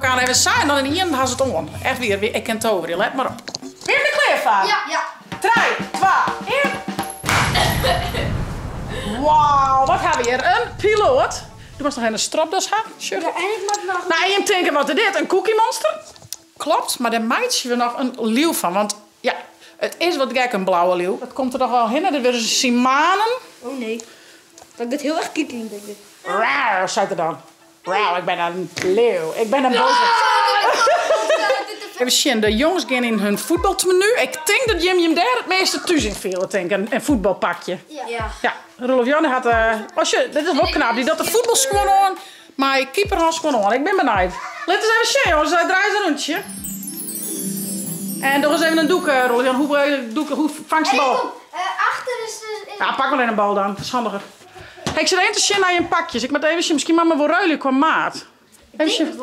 elkaar even zijn, dan in de gaan ze het om. Echt weer, ik ken het over, let maar op. Ben je er klaar voor? Ja. 3, 2, 1. Wauw, wat hebben we hier? Een piloot. Du was nog een stropdas hebben. Ja, en ik moet nog... Nou, en je denkt, wat is dit? Een cookie monster? Klopt, maar daar maatje we nog een leeuw van. Want ja, het is wat gek een blauwe leeuw. Dat komt er nog wel in. Dat willen ze simanen. Oh nee. Dat wordt heel erg kietling, denk ik. Raar, zei er dan. Raar, ik ben een leeuw. Ik ben een boze. Even zien, de jongens gaan in hun voetbalmenu. Ik denk dat Jim daar het meeste thuis in veel, denk ik. Een voetbalpakje. Ja. Ja, Rolf Jan had... dit is wel knap. Die dat de voetbalschoen aan. Maar keeper had schoen aan. Ik ben benieuwd. Laten we even zien, jongens. Draai eens een rondje. En nog eens even een doek, Rolf Jan. Hoe vangst de bal? Achter is de... Ja, pak maar een bal dan. Dat is handiger. Hey, ik zit even te zien naar je pakjes. Ik moet even zien. Misschien maar wel ruilen qua maat. Even zien.